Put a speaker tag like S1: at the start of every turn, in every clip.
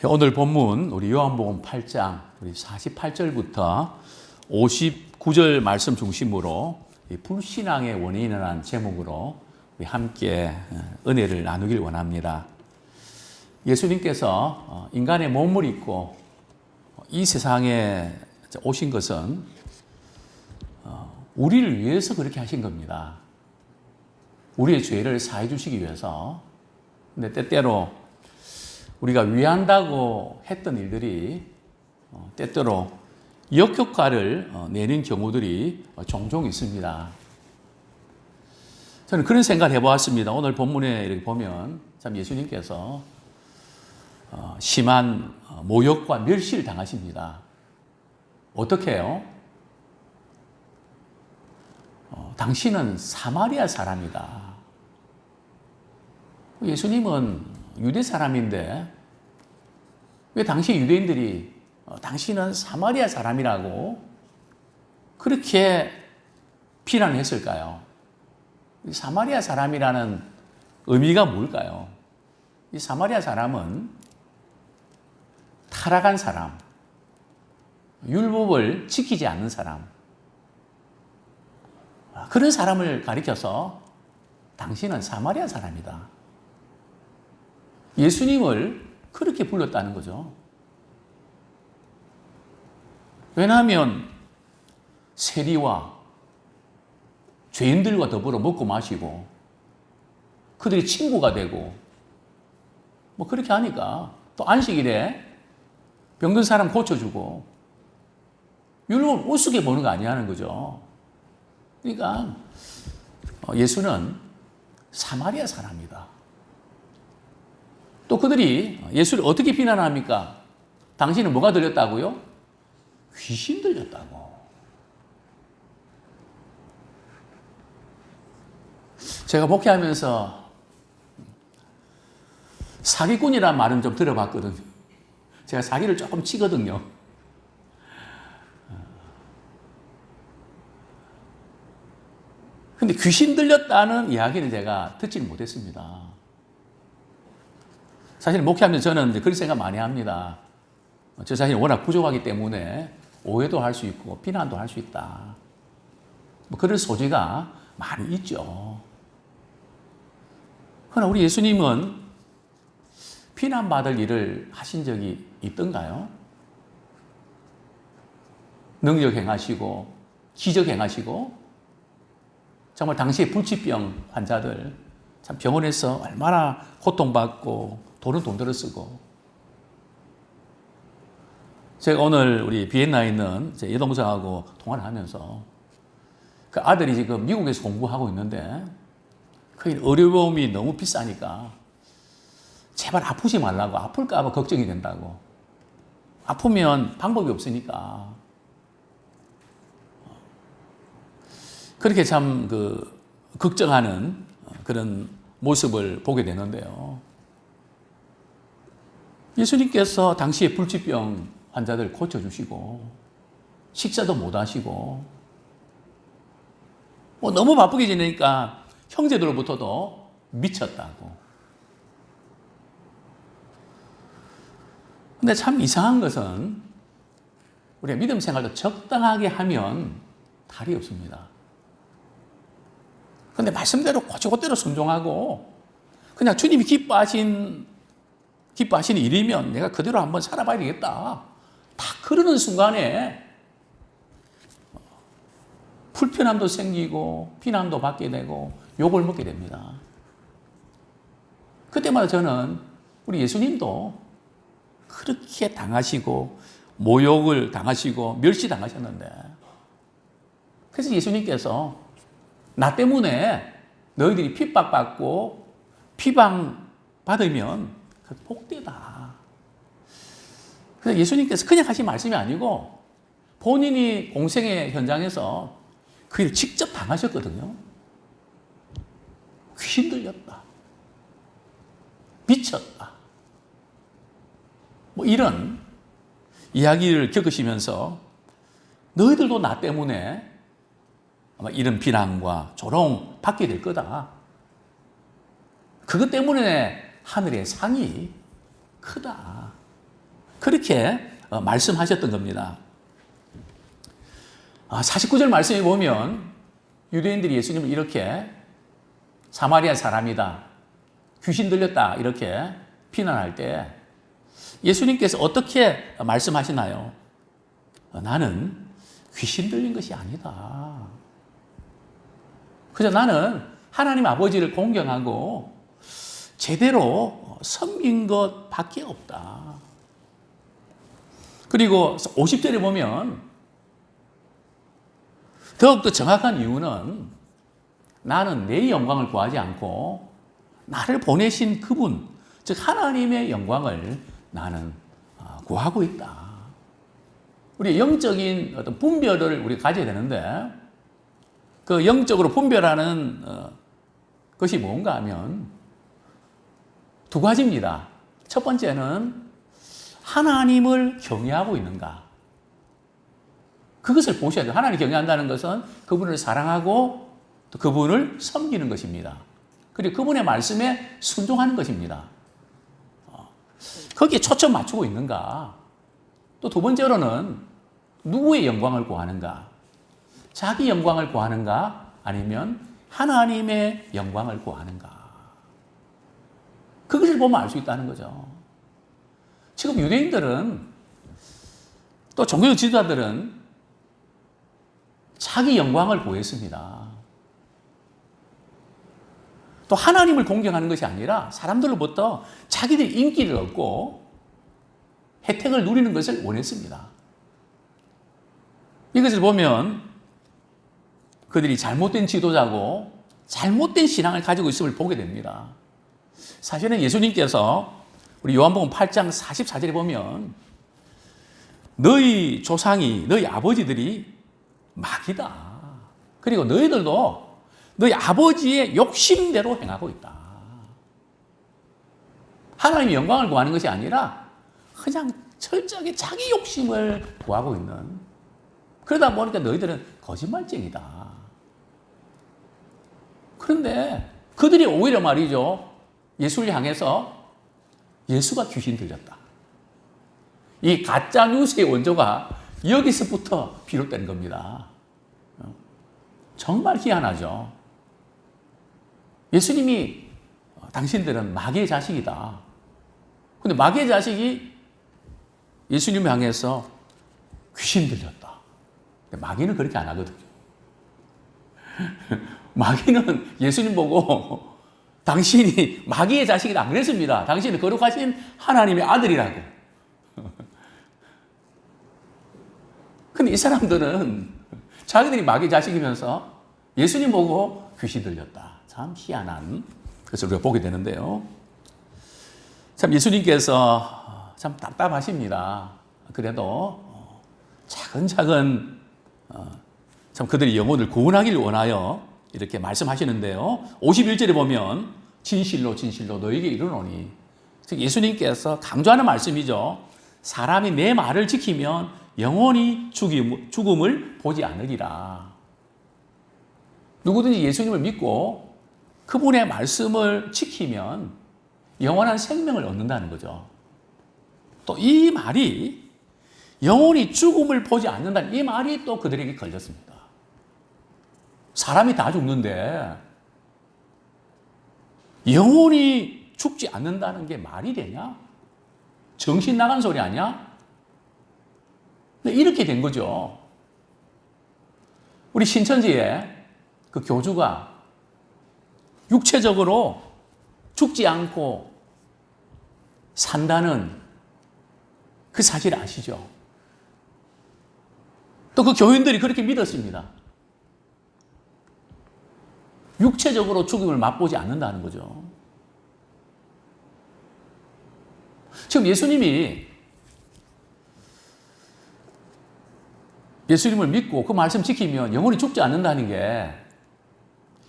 S1: 오늘 본문 우리 요한복음 8장 우리 48절부터 59절 말씀 중심으로 불신앙의 원인이라는 제목으로 우리 함께 은혜를 나누길 원합니다. 예수님께서 인간의 몸을 입고 이 세상에 오신 것은 우리를 위해서 그렇게 하신 겁니다. 우리의 죄를 사해 주시기 위해서. 근데 때때로 우리가 위한다고 했던 일들이 때때로 역효과를 내는 경우들이 종종 있습니다. 저는 그런 생각을 해보았습니다. 오늘 본문에 이렇게 보면 참 예수님께서 심한 모욕과 멸시를 당하십니다. 어떻게 해요? 당신은 사마리아 사람이다. 예수님은 유대 사람인데 왜 당시 유대인들이 당신은 사마리아 사람이라고 그렇게 비난을 했을까요? 사마리아 사람이라는 의미가 뭘까요? 이 사마리아 사람은 타락한 사람, 율법을 지키지 않는 사람, 그런 사람을 가리켜서 당신은 사마리아 사람이다. 예수님을 그렇게 불렀다는 거죠. 왜냐하면 세리와 죄인들과 더불어 먹고 마시고 그들이 친구가 되고 뭐 그렇게 하니까 또 안식일에 병든 사람 고쳐주고 율법을 우습게 보는 거 아니냐는 거죠. 그러니까 예수는 사마리아 사람이다. 또 그들이 예수를 어떻게 비난합니까? 당신은 뭐가 들렸다고요? 귀신 들렸다고. 제가 목회하면서 사기꾼이라는 말은 좀 들어봤거든요. 제가 사기를 조금 치거든요. 근데 귀신 들렸다는 이야기는 제가 듣지는 못했습니다. 사실 목회하면서 저는 그런 생각 많이 합니다. 저 자신이 워낙 부족하기 때문에 오해도 할 수 있고 비난도 할 수 있다. 뭐 그런 소지가 많이 있죠. 그러나 우리 예수님은 비난받을 일을 하신 적이 있던가요? 능력 행하시고 기적 행하시고 정말 당시에 불치병 환자들 참 병원에서 얼마나 고통받고 돈은 돈대로 쓰고. 제가 오늘 우리 비엔나에 있는 제 여동생하고 통화를 하면서 그 아들이 지금 미국에서 공부하고 있는데 그 의료보험이 너무 비싸니까 제발 아프지 말라고, 아플까 봐 걱정이 된다고. 아프면 방법이 없으니까. 그렇게 참 걱정하는 그런 모습을 보게 되는데요. 예수님께서 당시에 불치병 환자들 고쳐주시고 식사도 못 하시고 너무 바쁘게 지내니까 형제들로부터도 미쳤다고. 근데 참 이상한 것은 우리가 믿음 생활도 적당하게 하면 탈이 없습니다. 근데 말씀대로 곧대로 순종하고 그냥 주님이 기뻐하시는 일이면 내가 그대로 한번 살아봐야 되겠다. 다 그러는 순간에 불편함도 생기고 비난도 받게 되고 욕을 먹게 됩니다. 그때마다 저는 우리 예수님도 그렇게 당하시고 모욕을 당하시고 멸시당하셨는데 그래서 예수님께서 나 때문에 너희들이 핍박받고 비방받으면 그 복되다. 그래서 예수님께서 그냥 하신 말씀이 아니고 본인이 공생의 현장에서 그 일을 직접 당하셨거든요. 귀신 들렸다. 미쳤다. 뭐 이런 이야기를 겪으시면서 너희들도 나 때문에 아마 이런 비난과 조롱 받게 될 거다. 그것 때문에 하늘의 상이 크다. 그렇게 말씀하셨던 겁니다. 49절 말씀에 보면 유대인들이 예수님을 이렇게 사마리아 사람이다, 귀신 들렸다 이렇게 비난할 때 예수님께서 어떻게 말씀하시나요? 나는 귀신 들린 것이 아니다. 그저 나는 하나님 아버지를 공경하고 제대로 섬긴 것밖에 없다. 그리고 50절에 보면 더욱더 정확한 이유는 나는 내 영광을 구하지 않고 나를 보내신 그분, 즉 하나님의 영광을 나는 구하고 있다. 우리 영적인 어떤 분별을 우리 가져야 되는데 그 영적으로 분별하는 것이 뭔가 하면 두 가지입니다. 첫 번째는 하나님을 경외하고 있는가. 그것을 보셔야 돼요. 하나님을 경외한다는 것은 그분을 사랑하고 또 그분을 섬기는 것입니다. 그리고 그분의 말씀에 순종하는 것입니다. 거기에 초점 맞추고 있는가. 또 두 번째로는 누구의 영광을 구하는가. 자기 영광을 구하는가 아니면 하나님의 영광을 구하는가. 그것을 보면 알 수 있다는 거죠. 지금 유대인들은 또 종교 지도자들은 자기 영광을 구했습니다. 또 하나님을 공경하는 것이 아니라 사람들로부터 자기들이 인기를 얻고 혜택을 누리는 것을 원했습니다. 이것을 보면 그들이 잘못된 지도자고 잘못된 신앙을 가지고 있음을 보게 됩니다. 사실은 예수님께서 우리 요한복음 8장 44절에 보면 너희 조상이, 너희 아버지들이 마귀다. 그리고 너희들도 너희 아버지의 욕심대로 행하고 있다. 하나님의 영광을 구하는 것이 아니라 그냥 철저하게 자기 욕심을 구하고 있는, 그러다 보니까 너희들은 거짓말쟁이다. 그런데 그들이 오히려 말이죠, 예수를 향해서 예수가 귀신 들렸다. 이 가짜 뉴스의 원조가 여기서부터 비롯된 겁니다. 정말 희한하죠. 예수님이 당신들은 마귀의 자식이다. 근데 마귀의 자식이 예수님을 향해서 귀신 들렸다. 마귀는 그렇게 안 하거든요. 마귀는 예수님 보고 당신이 마귀의 자식이다 안 그랬습니다. 당신은 거룩하신 하나님의 아들이라고. 근데 이 사람들은 자기들이 마귀의 자식이면서 예수님 보고 귀신 들렸다. 참 희한한 것을 우리가 보게 되는데요. 참 예수님께서 참 답답하십니다. 그래도 차근차근 참 그들의 영혼을 구원하기를 원하여 이렇게 말씀하시는데요. 51절에 보면 진실로 진실로 너에게 이르노니, 즉 예수님께서 강조하는 말씀이죠. 사람이 내 말을 지키면 영원히 죽음을 보지 않으리라. 누구든지 예수님을 믿고 그분의 말씀을 지키면 영원한 생명을 얻는다는 거죠. 또 이 말이 영원히 죽음을 보지 않는다는 이 말이 또 그들에게 걸렸습니다. 사람이 다 죽는데 영원히 죽지 않는다는 게 말이 되냐? 정신 나간 소리 아니야? 이렇게 된 거죠. 우리 신천지에 그 교주가 육체적으로 죽지 않고 산다는 그 사실 아시죠? 또 그 교인들이 그렇게 믿었습니다. 육체적으로 죽음을 맛보지 않는다는 거죠. 지금 예수님을 믿고 그 말씀 지키면 영원히 죽지 않는다는 게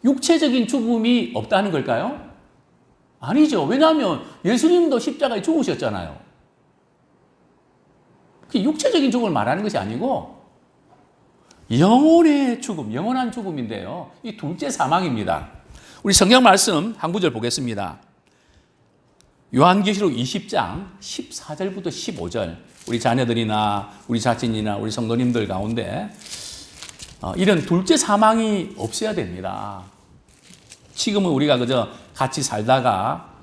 S1: 육체적인 죽음이 없다는 걸까요? 아니죠. 왜냐하면 예수님도 십자가에 죽으셨잖아요. 그게 육체적인 죽음을 말하는 것이 아니고 영혼의 죽음, 영원한 죽음인데요. 이 둘째 사망입니다. 우리 성경 말씀 한 구절 보겠습니다. 요한계시록 20장 14절부터 15절, 우리 자녀들이나 우리 자친이나 우리 성도님들 가운데 이런 둘째 사망이 없어야 됩니다. 지금은 우리가 그저 같이 살다가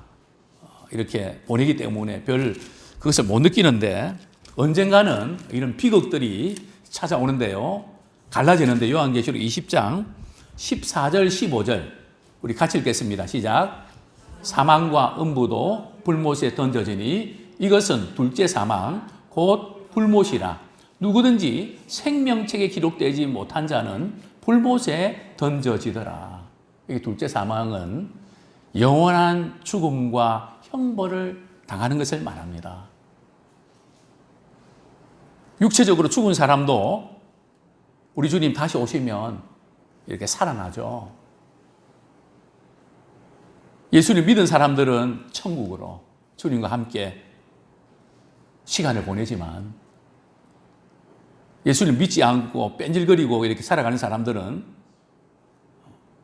S1: 이렇게 보내기 때문에 별 그것을 못 느끼는데 언젠가는 이런 비극들이 찾아오는데요. 갈라지는데 요한계시록 20장 14절 15절 우리 같이 읽겠습니다. 시작. 사망과 음부도 불못에 던져지니 이것은 둘째 사망 곧 불못이라. 누구든지 생명책에 기록되지 못한 자는 불못에 던져지더라. 이 둘째 사망은 영원한 죽음과 형벌을 당하는 것을 말합니다. 육체적으로 죽은 사람도 우리 주님 다시 오시면 이렇게 살아나죠. 예수를 믿은 사람들은 천국으로 주님과 함께 시간을 보내지만 예수를 믿지 않고 뺀질거리고 이렇게 살아가는 사람들은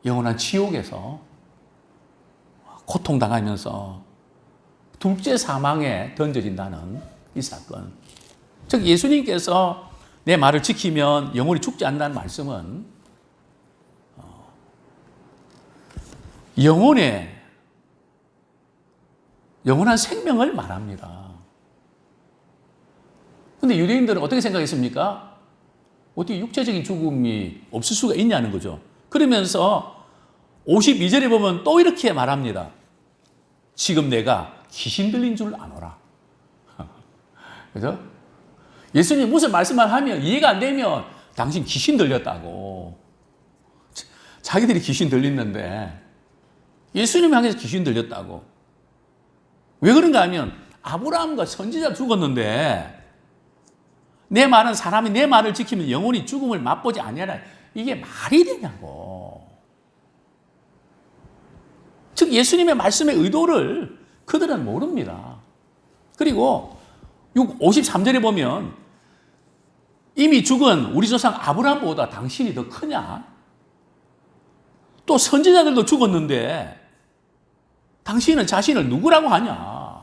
S1: 영원한 지옥에서 고통당하면서 둘째 사망에 던져진다는 이 사건. 즉 예수님께서 내 말을 지키면 영원히 죽지 않는다는 말씀은 영원한 생명을 말합니다. 그런데 유대인들은 어떻게 생각했습니까? 어떻게 육체적인 죽음이 없을 수가 있냐는 거죠. 그러면서 52절에 보면 또 이렇게 말합니다. 지금 내가 귀신 들린 줄 아노라. 그죠? 예수님 무슨 말씀을 하면 이해가 안 되면 당신 귀신 들렸다고. 자기들이 귀신 들렸는데 예수님 향해서 귀신 들렸다고. 왜 그런가 하면 아브라함과 선지자 죽었는데 내 말은 사람이 내 말을 지키면 영원히 죽음을 맛보지 아니하라. 이게 말이 되냐고. 즉 예수님의 말씀의 의도를 그들은 모릅니다. 그리고 53절에 보면 이미 죽은 우리 조상 아브라함보다 당신이 더 크냐? 또 선지자들도 죽었는데 당신은 자신을 누구라고 하냐?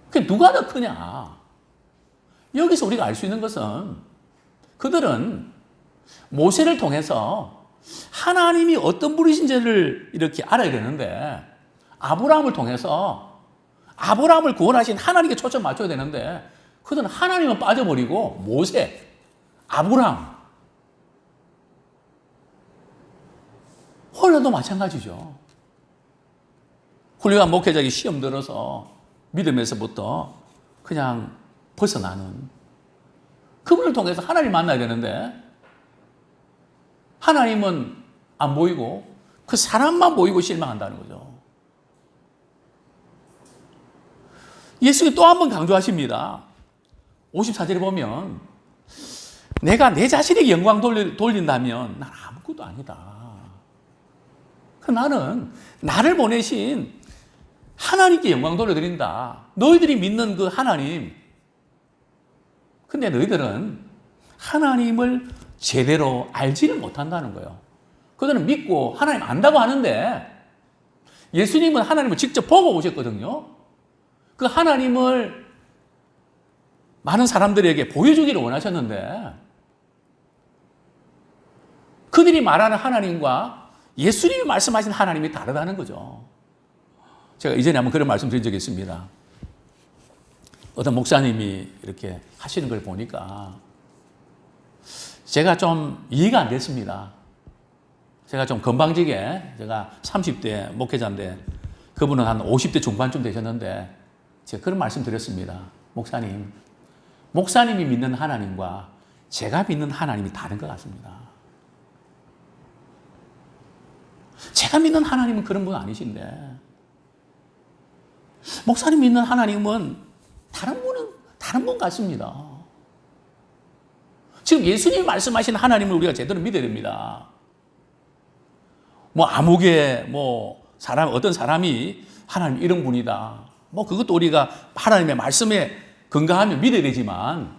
S1: 그게 누가 더 크냐? 여기서 우리가 알 수 있는 것은 그들은 모세를 통해서 하나님이 어떤 분이신지를 이렇게 알아야 되는데 아브라함을 통해서 아브라함을 구원하신 하나님께 초점 맞춰야 되는데 그들은 하나님은 빠져버리고 모세, 아브라함 홀로도 마찬가지죠. 훌륭한 목회자에게 시험 들어서 믿음에서부터 그냥 벗어나는 그분을 통해서 하나님 만나야 되는데 하나님은 안 보이고 그 사람만 보이고 실망한다는 거죠. 예수님 또 한 번 강조하십니다. 54절에 보면 내가 내 자신에게 영광 돌린다면 난 아무것도 아니다. 나는 나를 보내신 하나님께 영광 돌려드린다. 너희들이 믿는 그 하나님. 근데 너희들은 하나님을 제대로 알지를 못한다는 거예요. 그들은 믿고 하나님 안다고 하는데 예수님은 하나님을 직접 보고 오셨거든요. 그 하나님을 많은 사람들에게 보여주기를 원하셨는데 그들이 말하는 하나님과 예수님이 말씀하신 하나님이 다르다는 거죠. 제가 이전에 한번 그런 말씀 드린 적이 있습니다. 어떤 목사님이 이렇게 하시는 걸 보니까 제가 좀 이해가 안 됐습니다. 제가 좀 건방지게 제가 30대 목회자인데 그분은 한 50대 중반쯤 되셨는데 제가 그런 말씀 드렸습니다. 목사님이 믿는 하나님과 제가 믿는 하나님이 다른 것 같습니다. 제가 믿는 하나님은 그런 분 아니신데 목사님 믿는 하나님은 다른 분 같습니다. 지금 예수님이 말씀하신 하나님을 우리가 제대로 믿어야 됩니다. 어떤 사람이 하나님 이런 분이다. 그것도 우리가 하나님의 말씀에 근거하며 믿어야 되지만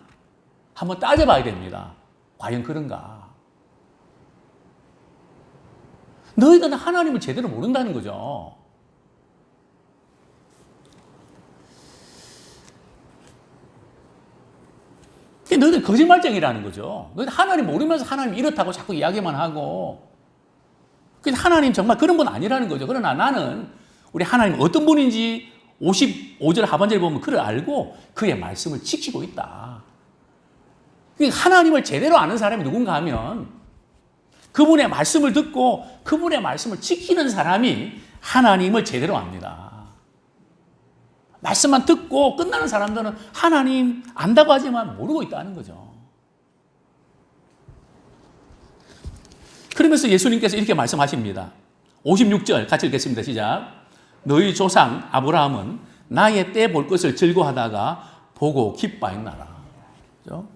S1: 한번 따져봐야 됩니다. 과연 그런가? 너희들은 하나님을 제대로 모른다는 거죠. 너희들 거짓말쟁이라는 거죠. 너희들 하나님 모르면서 하나님 이렇다고 자꾸 이야기만 하고. 하나님 정말 그런 분 아니라는 거죠. 그러나 나는 우리 하나님 어떤 분인지 55절 하반절에 보면 그를 알고 그의 말씀을 지키고 있다. 하나님을 제대로 아는 사람이 누군가 하면 그분의 말씀을 듣고 그분의 말씀을 지키는 사람이 하나님을 제대로 압니다. 말씀만 듣고 끝나는 사람들은 하나님 안다고 하지만 모르고 있다는 거죠. 그러면서 예수님께서 이렇게 말씀하십니다. 56절 같이 읽겠습니다. 시작. 너희 조상 아브라함은 나의 때 볼 것을 즐거워하다가 보고 기뻐했나라. 그렇죠?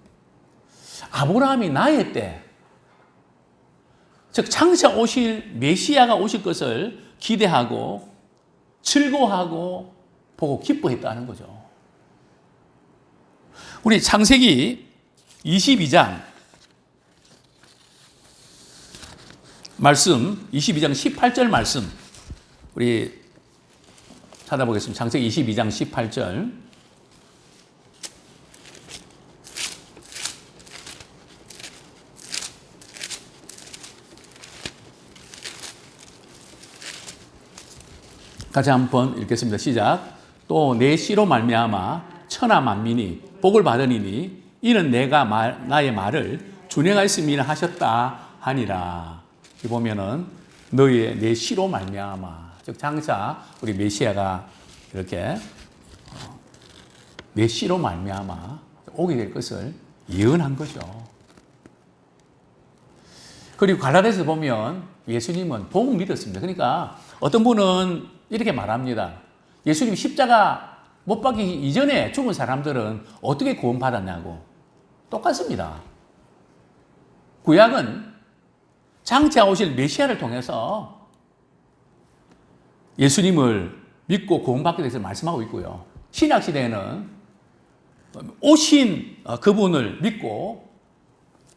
S1: 아브라함이 나의 때, 즉 장차 오실 메시아가 오실 것을 기대하고 즐거워하고 보고 기뻐했다는 거죠. 우리 창세기 22장 말씀, 22장 18절 말씀 우리 찾아보겠습니다. 창세기 22장 18절. 같이 한번 읽겠습니다. 시작. 또 내 씨로 말미암아 천하 만민이 복을 받으리니 이는 내가 나의 말을 준행하였음이라 하셨다 하니라. 이 보면은 너희의 내 씨로 말미암아, 즉 장차 우리 메시아가 이렇게 내 씨로 말미암아 오게 될 것을 예언한 거죠. 그리고 갈라디아서 보면 예수님은 복음 믿었습니다. 그러니까 어떤 분은 이렇게 말합니다. 예수님 십자가 못 박히기 이전에 죽은 사람들은 어떻게 구원받았냐고. 똑같습니다. 구약은 장차 오실 메시아를 통해서 예수님을 믿고 구원받게 돼서 말씀하고 있고요. 신약 시대에는 오신 그분을 믿고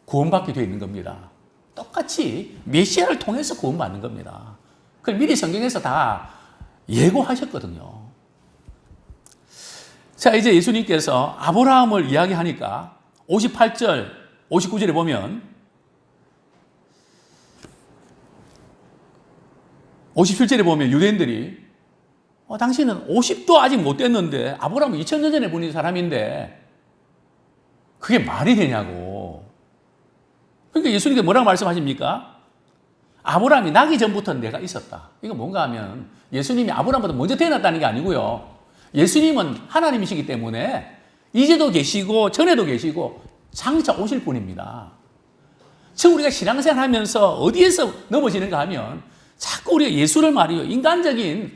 S1: 구원받게 되어 있는 겁니다. 똑같이 메시아를 통해서 구원받는 겁니다. 그걸 미리 성경에서 다 예고하셨거든요. 자, 이제 예수님께서 아브라함을 이야기하니까 58절, 59절에 보면 57절에 보면 유대인들이 당신은 50도 아직 못 됐는데 아브라함은 2000년 전에 보낸 사람인데 그게 말이 되냐고. 그러니까 예수님께서 뭐라고 말씀하십니까? 아브라함이 나기 전부터 내가 있었다. 이거 뭔가 하면 예수님이 아브라함보다 먼저 태어났다는 게 아니고요. 예수님은 하나님이시기 때문에 이제도 계시고 전에도 계시고 장차 오실 분입니다. 즉 우리가 신앙생활 하면서 어디에서 넘어지는가 하면 자꾸 우리가 예수를 말이요 인간적인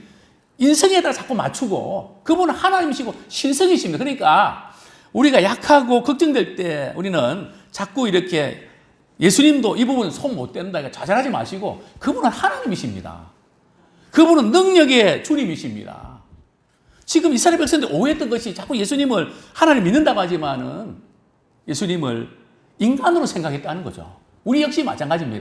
S1: 인성에다 자꾸 맞추고 그분은 하나님이시고 신성이십니다. 그러니까 우리가 약하고 걱정될 때 우리는 자꾸 이렇게 예수님도 이 부분은 손 못 댄다. 좌절하지 마시고 그분은 하나님이십니다. 그분은 능력의 주님이십니다. 지금 이스라엘 백성들이 오해했던 것이 자꾸 예수님을 하나님 믿는다고 하지만은 예수님을 인간으로 생각했다는 거죠. 우리 역시 마찬가지입니다.